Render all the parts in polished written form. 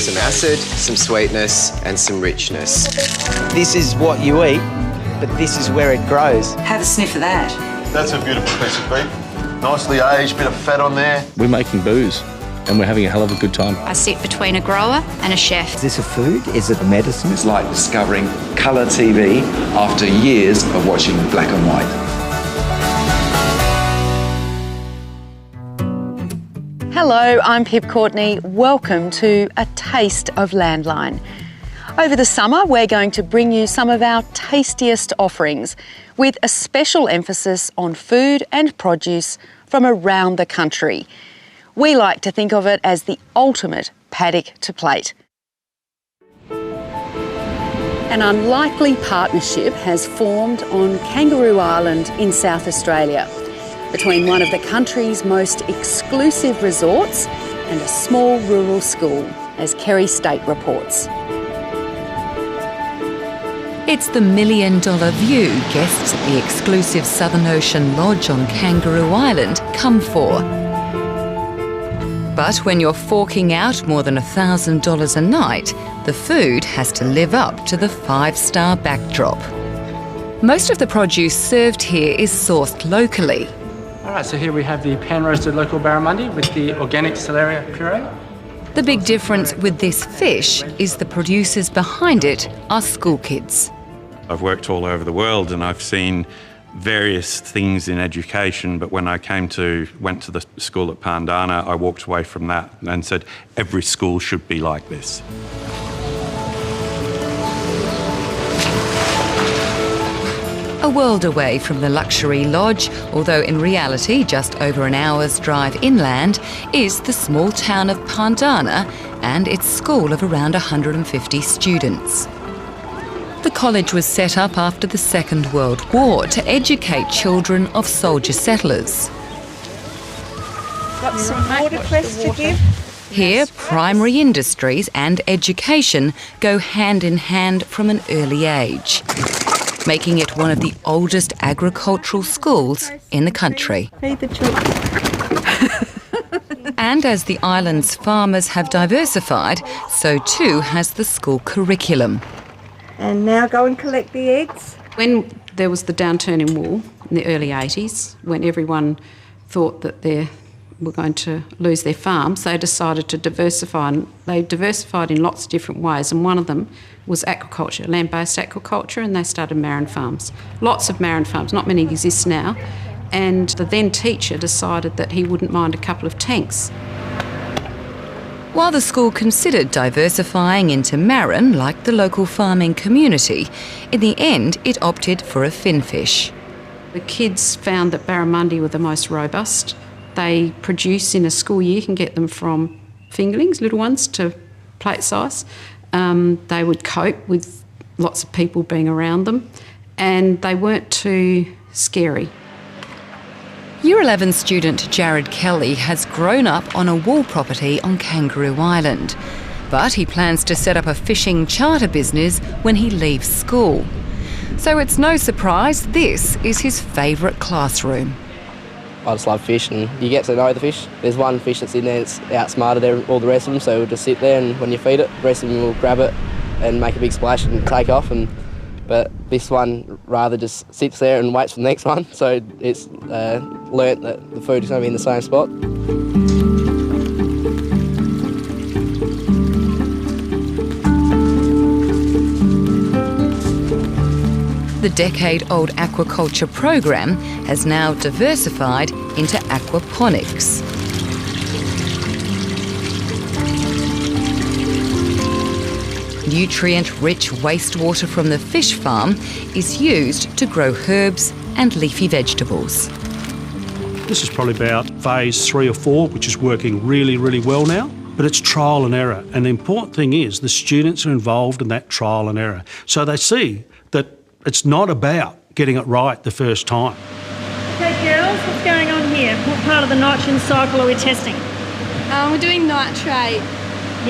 Some acid, some sweetness, and some richness. This is what you eat, but this is where it grows. Have a sniff of that. That's a beautiful piece of beef. Nicely aged, bit of fat on there. We're making booze and we're having a hell of a good time. I sit between a grower and a chef. Is this a food? Is it medicine? It's like discovering colour TV after years of watching black and white. Hello, I'm Pip Courtney. Welcome to A Taste of Landline. Over the summer, we're going to bring you some of our tastiest offerings with a special emphasis on food and produce from around the country. We like to think of it as the ultimate paddock to plate. An unlikely partnership has formed on Kangaroo Island in South Australia between one of the country's most exclusive resorts and a small rural school, as Kerry State reports. It's the million-dollar view guests at the exclusive Southern Ocean Lodge on Kangaroo Island come for. But when you're forking out more than $1,000 a night, the food has to live up to the five-star backdrop. Most of the produce served here is sourced locally. All right, so here we have the pan-roasted local barramundi with the organic celeriac puree. The big difference with this fish is the producers behind it are school kids. I've worked all over the world and I've seen various things in education, but when I went to the school at Pandana, I walked away from that and said, every school should be like this. A world away from the luxury lodge, although in reality just over an hour's drive inland, is the small town of Pandana and its school of around 150 students. The college was set up after the Second World War to educate children of soldier settlers. Got some watercress to give? Here, primary industries and education go hand in hand from an early age, making it one of the oldest agricultural schools in the country. Feed the children. And as the island's farmers have diversified, so too has the school curriculum. And now go and collect the eggs. When there was the downturn in wool in the early 80s, when everyone thought that they were going to lose their farms, they decided to diversify. And they diversified in lots of different ways, and one of them was aquaculture, land-based aquaculture, and they started marine farms. Lots of marine farms, not many exist now. And the then teacher decided that he wouldn't mind a couple of tanks. While the school considered diversifying into marine, like the local farming community, in the end it opted for a finfish. The kids found that barramundi were the most robust. They produce in a school year, you can get them from fingerlings, little ones, to plate size. They would cope with lots of people being around them, and they weren't too scary. Year 11 student Jared Kelly has grown up on a wool property on Kangaroo Island, but he plans to set up a fishing charter business when he leaves school. So it's no surprise this is his favourite classroom. I just love fish, and you get to know the fish. There's one fish that's in there that's outsmarted all the rest of them, so we'll just sit there, and when you feed it, the rest of them will grab it and make a big splash and take off. But this one rather just sits there and waits for the next one, so it's learnt that the food is going to be in the same spot. The decade-old aquaculture program has now diversified into aquaponics. Nutrient-rich wastewater from the fish farm is used to grow herbs and leafy vegetables. This is probably about phase 3 or 4, which is working really, really well now. But it's trial and error. And the important thing is the students are involved in that trial and error. So they see that it's not about getting it right the first time. Okay, girls, what's going on here? What part of the nitrogen cycle are we testing? We're doing nitrate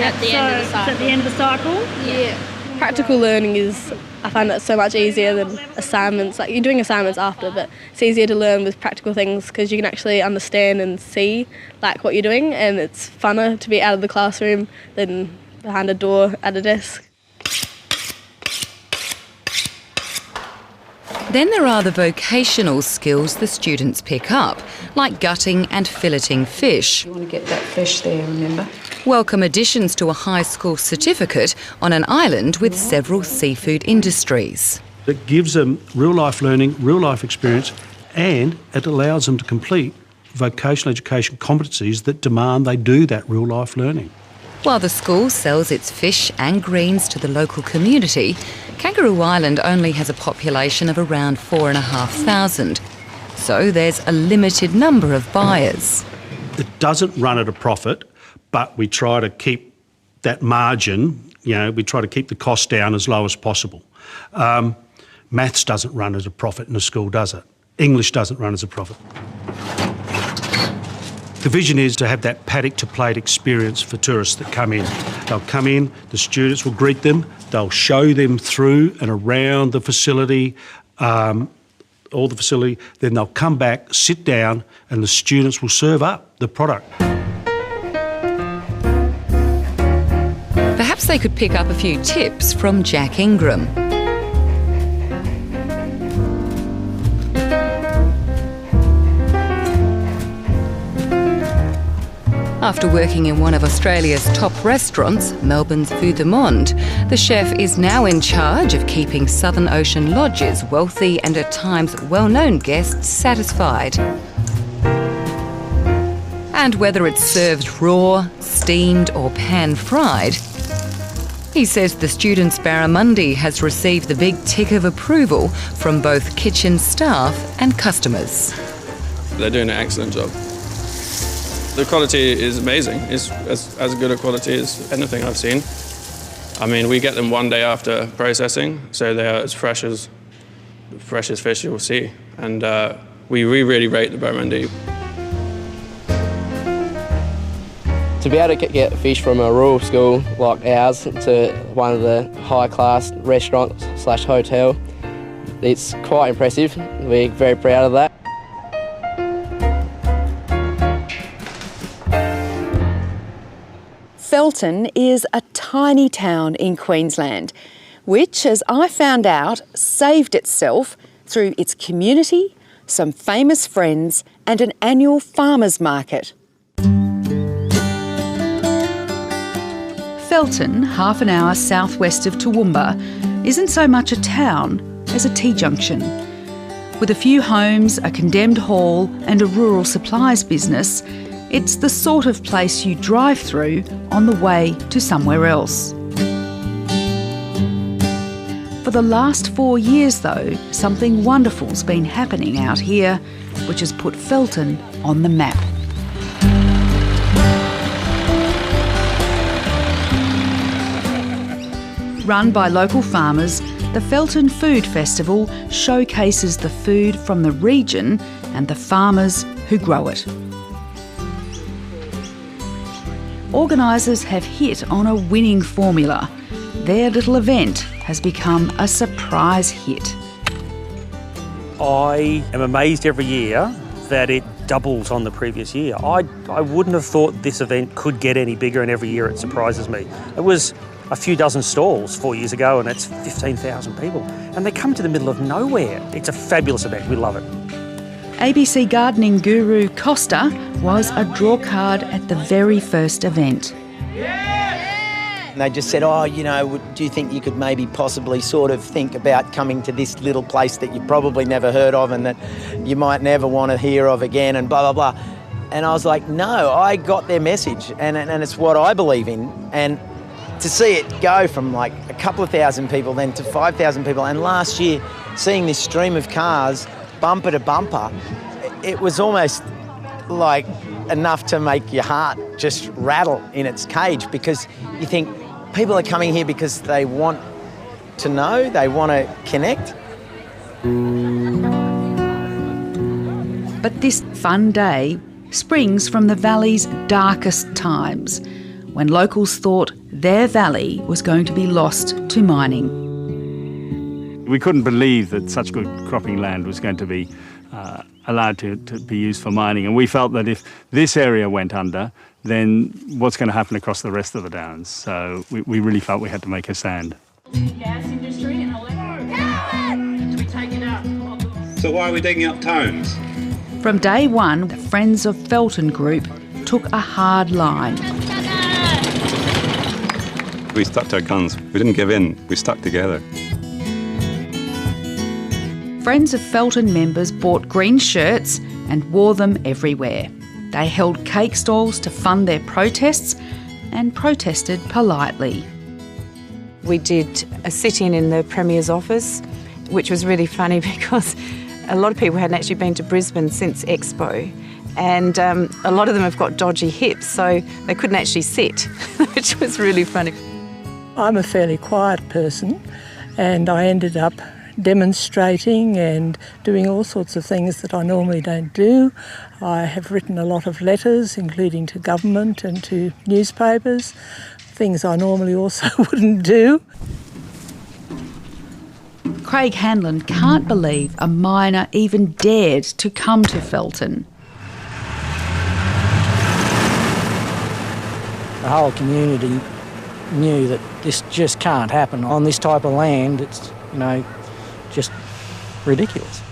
at the end of the cycle. At the end of the cycle? Yeah. Practical learning is, I find that so much easier than assignments. Like, you're doing assignments after, but it's easier to learn with practical things because you can actually understand and see like what you're doing, and it's funner to be out of the classroom than behind a door at a desk. Then there are the vocational skills the students pick up, like gutting and filleting fish. You want to get that fish there, remember? Welcome additions to a high school certificate on an island with several seafood industries. It gives them real-life learning, real-life experience, and it allows them to complete vocational education competencies that demand they do that real-life learning. While the school sells its fish and greens to the local community, Kangaroo Island only has a population of around 4,500, so there's a limited number of buyers. It doesn't run at a profit, but we try to keep that margin, we try to keep the cost down as low as possible. Maths doesn't run as a profit in a school, does it? English doesn't run as a profit. The vision is to have that paddock to plate experience for tourists that come in. They'll come in, the students will greet them, they'll show them through and around the facility, all the facility, then they'll come back, sit down, and the students will serve up the product. Perhaps they could pick up a few tips from Jack Ingram. After working in one of Australia's top restaurants, Melbourne's Vue de Monde, the chef is now in charge of keeping Southern Ocean Lodge's wealthy and at times well-known guests satisfied. And whether it's served raw, steamed or pan-fried, he says the students' barramundi has received the big tick of approval from both kitchen staff and customers. They're doing an excellent job. The quality is amazing. It's as good a quality as anything I've seen. I mean, we get them one day after processing, so they are as fresh as fish you'll see. And we really rate the barramundi. To be able to get fish from a rural school like ours to one of the high-class restaurants/hotel, it's quite impressive. We're very proud of that. Felton is a tiny town in Queensland, which, as I found out, saved itself through its community, some famous friends and an annual farmers market. Felton, half an hour southwest of Toowoomba, isn't so much a town as a T-junction. With a few homes, a condemned hall and a rural supplies business, it's the sort of place you drive through on the way to somewhere else. For the last 4 years, though, something wonderful's been happening out here, which has put Felton on the map. Run by local farmers, the Felton Food Festival showcases the food from the region and the farmers who grow it. Organisers have hit on a winning formula. Their little event has become a surprise hit. I am amazed every year that it doubles on the previous year. I wouldn't have thought this event could get any bigger, and every year it surprises me. It was a few dozen stalls 4 years ago and it's 15,000 people. And they come to the middle of nowhere. It's a fabulous event. We love it. ABC gardening guru Costa was a draw card at the very first event. And they just said, do you think you could maybe possibly sort of think about coming to this little place that you've probably never heard of and that you might never want to hear of again and blah, blah, blah. And I was like, no, I got their message and it's what I believe in. And to see it go from like a couple of thousand people then to 5,000 people, and last year seeing this stream of cars bumper to bumper, it was almost like enough to make your heart just rattle in its cage, because you think people are coming here because they want to know, they want to connect. But this fun day springs from the valley's darkest times, when locals thought their valley was going to be lost to mining. We couldn't believe that such good cropping land was going to be allowed to be used for mining, and we felt that if this area went under, then what's going to happen across the rest of the downs? So we really felt we had to make a stand. Gas industry and electric. We take it out. So why are we digging up tones? From day one, the Friends of Felton group took a hard line. We stuck to our guns. We didn't give in. We stuck together. Friends of Felton members bought green shirts and wore them everywhere. They held cake stalls to fund their protests and protested politely. We did a sit-in in the Premier's office, which was really funny because a lot of people hadn't actually been to Brisbane since Expo, and a lot of them have got dodgy hips, so they couldn't actually sit, which was really funny. I'm a fairly quiet person, and I ended up demonstrating and doing all sorts of things that I normally don't do. I have written a lot of letters, including to government and to newspapers, things I normally also wouldn't do. Craig Hanlon can't believe a miner even dared to come to Felton. The whole community knew that this just can't happen on this type of land. It's, just ridiculous.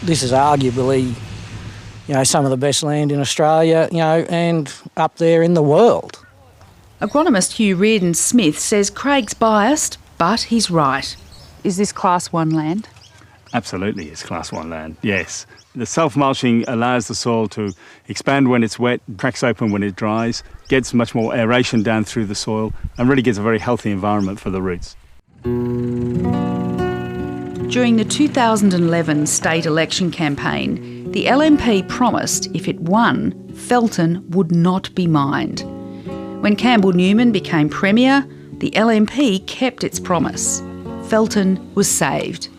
This is arguably, some of the best land in Australia, and up there in the world. Agronomist Hugh Reardon-Smith says Craig's biased, but he's right. Is this Class 1 land? Absolutely, it's Class 1 land, yes. The self-mulching allows the soil to expand when it's wet, cracks open when it dries, gets much more aeration down through the soil, and really gives a very healthy environment for the roots. During the 2011 state election campaign, the LNP promised if it won, Felton would not be mined. When Campbell Newman became Premier, the LNP kept its promise. Felton was saved.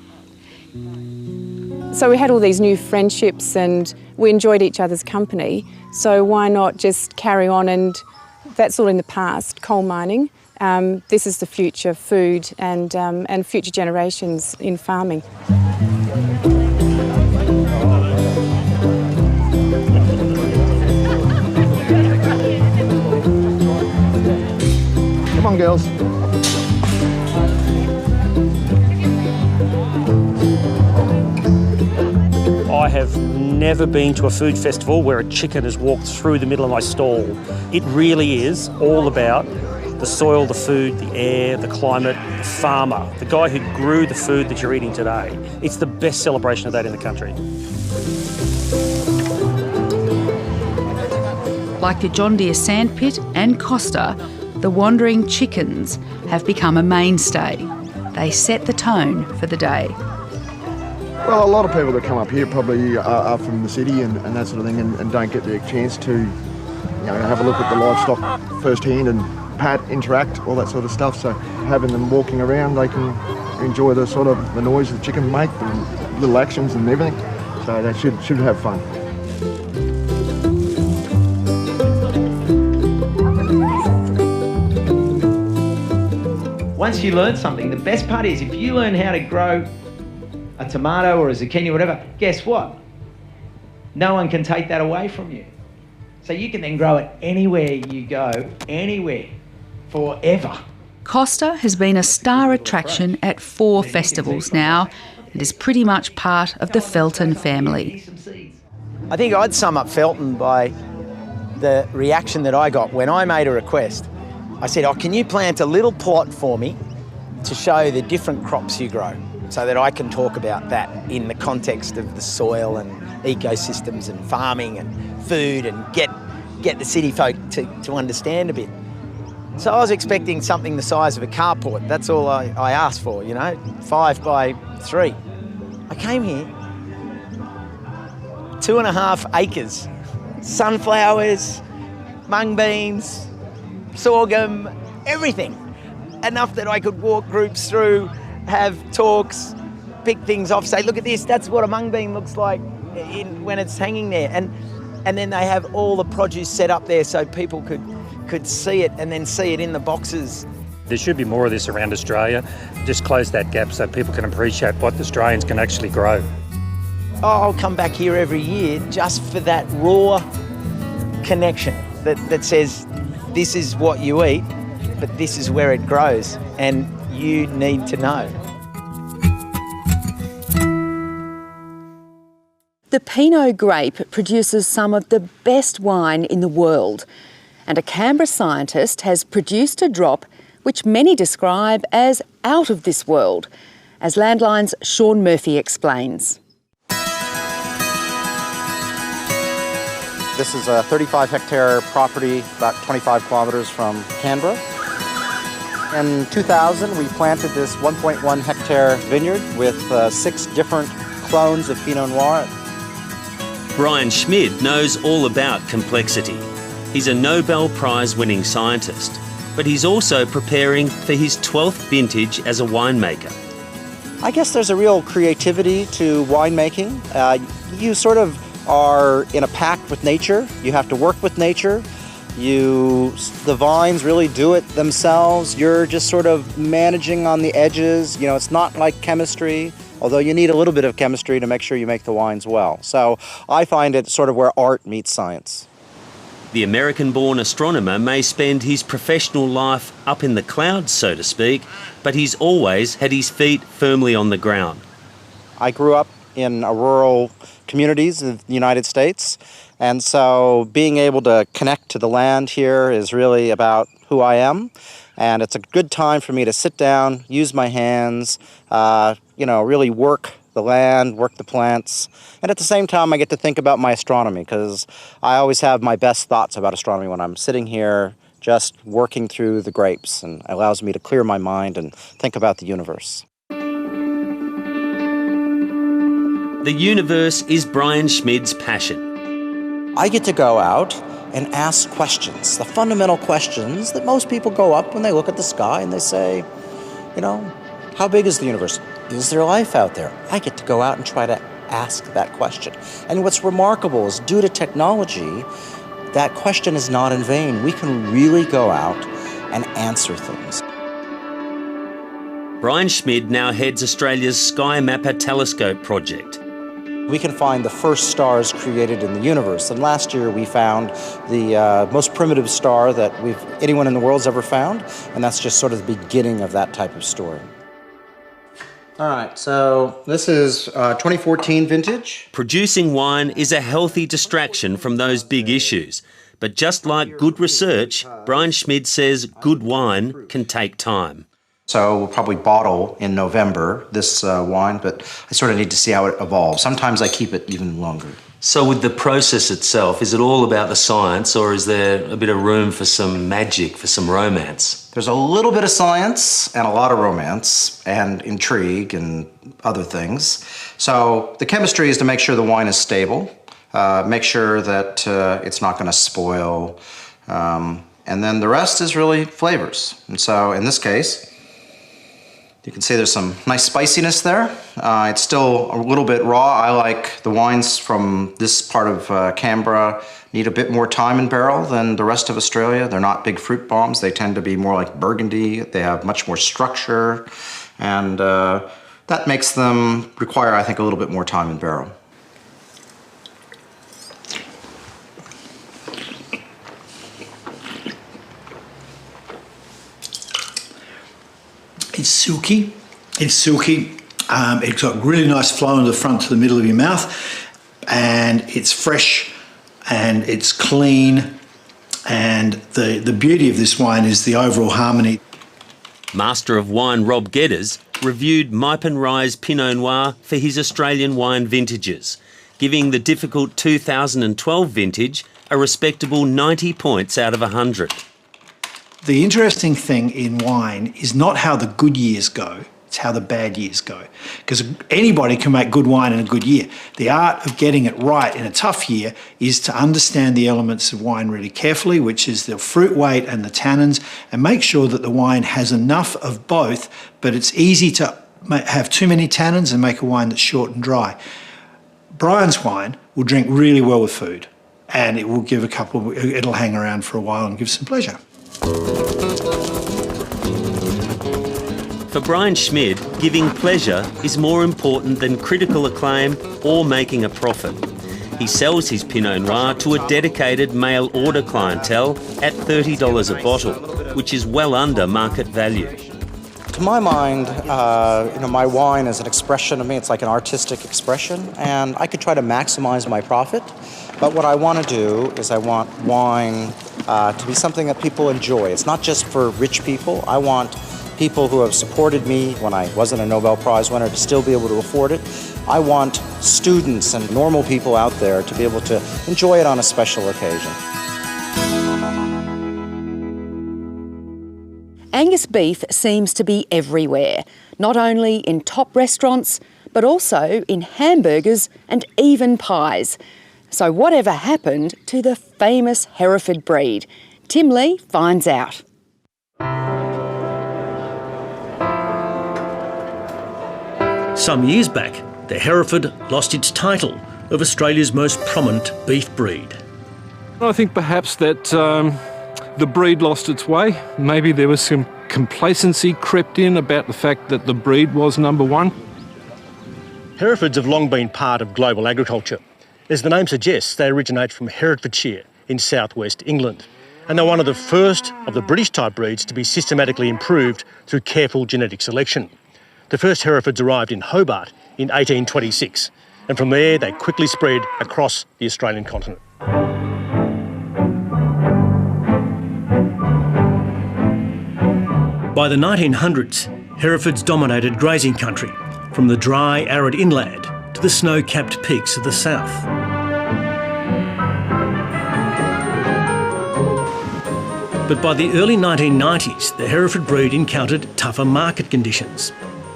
So we had all these new friendships and we enjoyed each other's company, so why not just carry on? And that's all in the past, coal mining. This is the future, food and future generations in farming. Come on, girls. I have never been to a food festival where a chicken has walked through the middle of my stall. It really is all about the soil, the food, the air, the climate, the farmer, the guy who grew the food that you're eating today. It's the best celebration of that in the country. Like the John Deere sandpit and Costa, the wandering chickens have become a mainstay. They set the tone for the day. Well, a lot of people that come up here probably are from the city and that sort of thing and don't get the chance to have a look at the livestock firsthand and pat, interact, all that sort of stuff. So having them walking around, they can enjoy the sort of the noise the chickens make, the little actions and everything. So they should have fun. Once you learn something, the best part is if you learn how to grow a tomato or a zucchini or whatever, guess what? No one can take that away from you. So you can then grow it anywhere you go, anywhere, forever. Costa has been a star attraction at 4 festivals now and is pretty much part of the Felton family. I think I'd sum up Felton by the reaction that I got when I made a request. I said, can you plant a little plot for me to show the different crops you grow so that I can talk about that in the context of the soil and ecosystems and farming and food and get the city folk to understand a bit. So I was expecting something the size of a carport. That's all I asked for, 5 by 3. I came here, 2.5 acres, sunflowers, mung beans, sorghum, everything. Enough that I could walk groups through, have talks, pick things off, say, look at this, that's what a mung bean looks like when it's hanging there. And then they have all the produce set up there so people could see it and then see it in the boxes. There should be more of this around Australia. Just close that gap so people can appreciate what Australians can actually grow. I'll come back here every year just for that raw connection. that says this is what you eat, but this is where it grows, and you need to know. The Pinot grape produces some of the best wine in the world, and a Canberra scientist has produced a drop which many describe as out of this world, as Landline's Sean Murphy explains. This is a 35-hectare property about 25 kilometres from Canberra. In 2000, we planted this 1.1 hectare vineyard with 6 different clones of Pinot Noir. Brian Schmid knows all about complexity. He's a Nobel Prize-winning scientist, but he's also preparing for his 12th vintage as a winemaker. I guess there's a real creativity to winemaking. You sort of are in a pact with nature. You have to work with nature. The vines really do it themselves. You're just sort of managing on the edges. You know, it's not like chemistry, although you need a little bit of chemistry to make sure you make the wines well. So I find it sort of where art meets science. The American-born astronomer may spend his professional life up in the clouds, so to speak, but he's always had his feet firmly on the ground. I grew up in rural communities in the United States, and so being able to connect to the land here is really about who I am. And it's a good time for me to sit down, use my hands, really work the land, work the plants. And at the same time, I get to think about my astronomy, because I always have my best thoughts about astronomy when I'm sitting here just working through the grapes, and it allows me to clear my mind and think about the universe. The universe is Brian Schmid's passion. I get to go out and ask questions, the fundamental questions that most people go up when they look at the sky and they say, how big is the universe? Is there life out there? I get to go out and try to ask that question. And what's remarkable is, due to technology, that question is not in vain. We can really go out and answer things. Brian Schmid now heads Australia's Sky Mapper telescope project. We can find the first stars created in the universe. And last year we found the most primitive star that anyone in the world's ever found. And that's just sort of the beginning of that type of story. All right, so this is 2014 vintage. Producing wine is a healthy distraction from those big issues. But just like good research, Brian Schmid says good wine can take time. So we'll probably bottle in November this wine, but I sort of need to see how it evolves. Sometimes I keep it even longer. So with the process itself, is it all about the science, or is there a bit of room for some magic, for some romance? There's a little bit of science and a lot of romance and intrigue and other things. So the chemistry is to make sure the wine is stable, make sure that it's not going to spoil, and then the rest is really flavors. And so in this case, you can see there's some nice spiciness there. It's still a little bit raw. I like the wines from this part of Canberra need a bit more time in barrel than the rest of Australia. They're not big fruit bombs. They tend to be more like Burgundy. They have much more structure, and that makes them require, I think, a little bit more time in barrel. It's silky. It's got really nice flow in the front to the middle of your mouth, and it's fresh and it's clean, and the beauty of this wine is the overall harmony. Master of Wine Rob Gedders reviewed Meipen Rye's Pinot Noir for his Australian wine vintages, giving the difficult 2012 vintage a respectable 90 points out of 100. The interesting thing in wine is not how the good years go, it's how the bad years go. Because anybody can make good wine in a good year. The art of getting it right in a tough year is to understand the elements of wine really carefully, which is the fruit weight and the tannins, and make sure that the wine has enough of both, but it's easy to have too many tannins and make a wine that's short and dry. Brian's wine will drink really well with food, and it will give it'll hang around for a while and give some pleasure. For Brian Schmid, giving pleasure is more important than critical acclaim or making a profit. He sells his Pinot Noir to a dedicated mail order clientele at $30 a bottle, which is well under market value. To my mind, my wine is an expression of me. It's like an artistic expression, and I could try to maximize my profit. But what I want to do is I want wine to be something that people enjoy. It's not just for rich people. I want people who have supported me when I wasn't a Nobel Prize winner to still be able to afford it. I want students and normal people out there to be able to enjoy it on a special occasion. Angus beef seems to be everywhere, not only in top restaurants, but also in hamburgers and even pies. So whatever happened to the famous Hereford breed? Tim Lee finds out. Some years back, the Hereford lost its title of Australia's most prominent beef breed. I think perhaps that the breed lost its way. Maybe there was some complacency crept in about the fact that the breed was number one. Herefords have long been part of global agriculture. As the name suggests, they originate from Herefordshire in southwest England. And they're one of the first of the British-type breeds to be systematically improved through careful genetic selection. The first Herefords arrived in Hobart in 1826, and from there they quickly spread across the Australian continent. By the 1900s, Herefords dominated grazing country, from the dry, arid inland to the snow-capped peaks of the south. But by the early 1990s, the Hereford breed encountered tougher market conditions.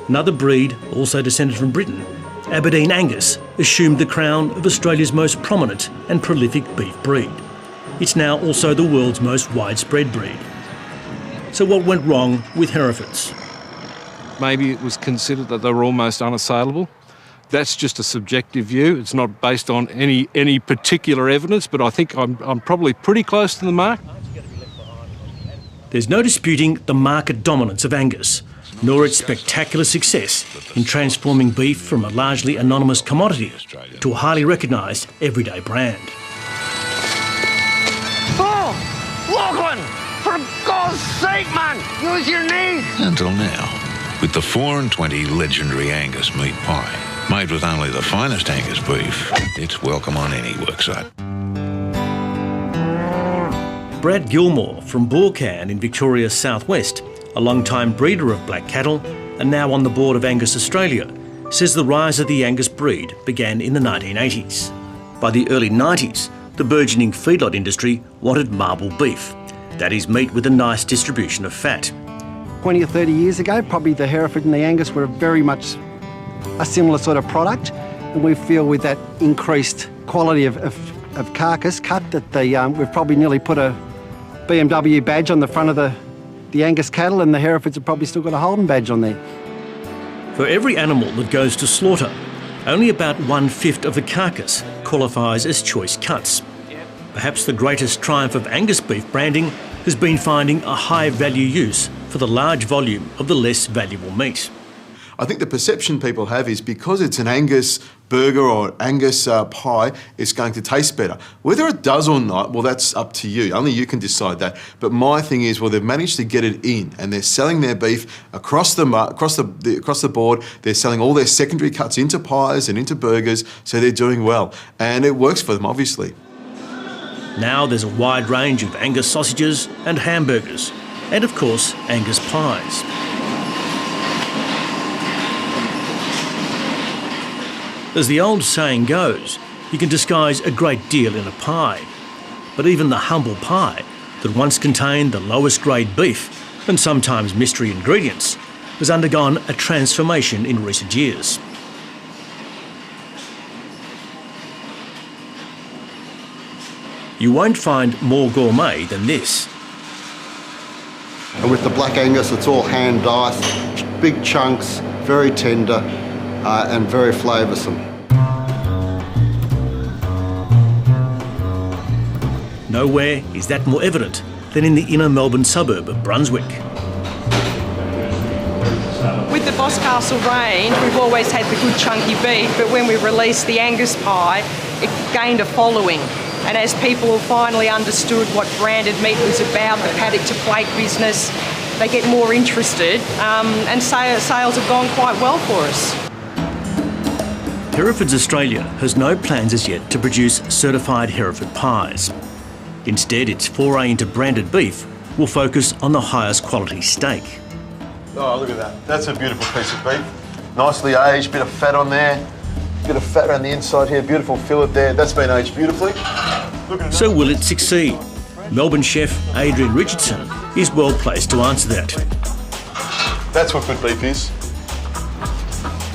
Another breed, also descended from Britain, Aberdeen Angus, assumed the crown of Australia's most prominent and prolific beef breed. It's now also the world's most widespread breed. So what went wrong with Herefords? Maybe it was considered that they were almost unassailable. That's just a subjective view. It's not based on any particular evidence, but I think I'm probably pretty close to the mark. There's no disputing the market dominance of Angus, nor its spectacular success in transforming beef from a largely anonymous commodity to a highly recognised everyday brand. Oh! Lachlan! For God's sake, man! Use your knees! Until now, with the 420 legendary Angus meat pie, made with only the finest Angus beef, it's welcome on any worksite. Brad Gilmore from Boorcan in Victoria's southwest, a long-time breeder of black cattle and now on the board of Angus Australia, says the rise of the Angus breed began in the 1980s. By the early 90s, the burgeoning feedlot industry wanted marble beef, that is, meat with a nice distribution of fat. 20 or 30 years ago, probably the Hereford and the Angus were very much a similar sort of product, and we feel with that increased quality of carcass cut that we've probably nearly put a BMW badge on the front of the Angus cattle, and the Herefords have probably still got a Holden badge on there. For every animal that goes to slaughter, only about 1/5 of the carcass qualifies as choice cuts. Perhaps the greatest triumph of Angus beef branding has been finding a high-value use for the large volume of the less valuable meat. I think the perception people have is because it's an Angus burger or Angus pie, it's going to taste better. Whether it does or not, well, that's up to you. Only you can decide that. But my thing is, well, they've managed to get it in, and they're selling their beef across the board. They're selling all their secondary cuts into pies and into burgers, so they're doing well, and it works for them, obviously. Now there's a wide range of Angus sausages and hamburgers, and of course, Angus pies. As the old saying goes, you can disguise a great deal in a pie. But even the humble pie that once contained the lowest grade beef and sometimes mystery ingredients has undergone a transformation in recent years. You won't find more gourmet than this. And with the black Angus, it's all hand diced, big chunks, very tender, and very flavoursome. Nowhere is that more evident than in the inner Melbourne suburb of Brunswick. With the Boscastle range, we've always had the good chunky beef, but when we released the Angus pie, it gained a following. And as people finally understood what branded meat was about, the paddock to plate business, they get more interested, and sales have gone quite well for us. Herefords Australia has no plans as yet to produce certified Hereford pies. Instead, its foray into branded beef will focus on the highest quality steak. Oh, look at that. That's a beautiful piece of beef. Nicely aged, bit of fat on there, bit of fat around the inside here, beautiful fillet there. That's been aged beautifully. So will it succeed? Melbourne chef Adrian Richardson is well placed to answer that. That's what good beef is.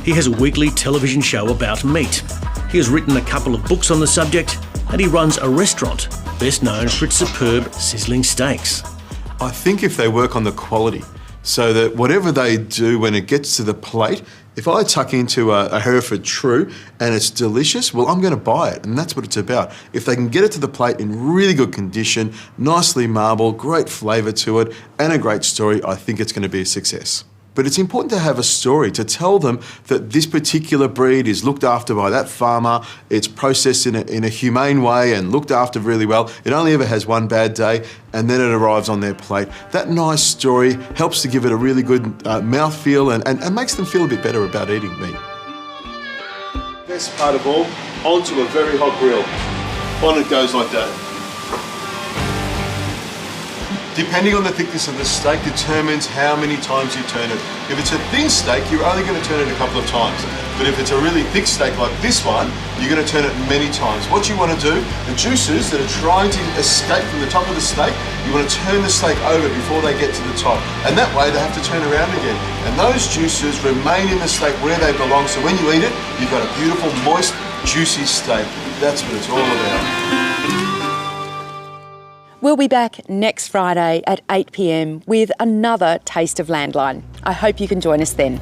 He has a weekly television show about meat. He has written a couple of books on the subject, and he runs a restaurant best known for its superb sizzling steaks. I think if they work on the quality, so that whatever they do when it gets to the plate, if I tuck into a Hereford True and it's delicious, well, I'm going to buy it, and that's what it's about. If they can get it to the plate in really good condition, nicely marbled, great flavour to it, and a great story, I think it's going to be a success. But it's important to have a story to tell them that this particular breed is looked after by that farmer, it's processed in a humane way and looked after really well. It only ever has one bad day, and then it arrives on their plate. That nice story helps to give it a really good mouthfeel and makes them feel a bit better about eating meat. Best part of all, onto a very hot grill. On it goes like that. Depending on the thickness of the steak determines how many times you turn it. If it's a thin steak, you're only going to turn it a couple of times. But if it's a really thick steak like this one, you're going to turn it many times. What you want to do, the juices that are trying to escape from the top of the steak, you want to turn the steak over before they get to the top. And that way they have to turn around again. And those juices remain in the steak where they belong. So when you eat it, you've got a beautiful, moist, juicy steak. That's what it's all about. We'll be back next Friday at 8 p.m. with another Taste of Landline. I hope you can join us then.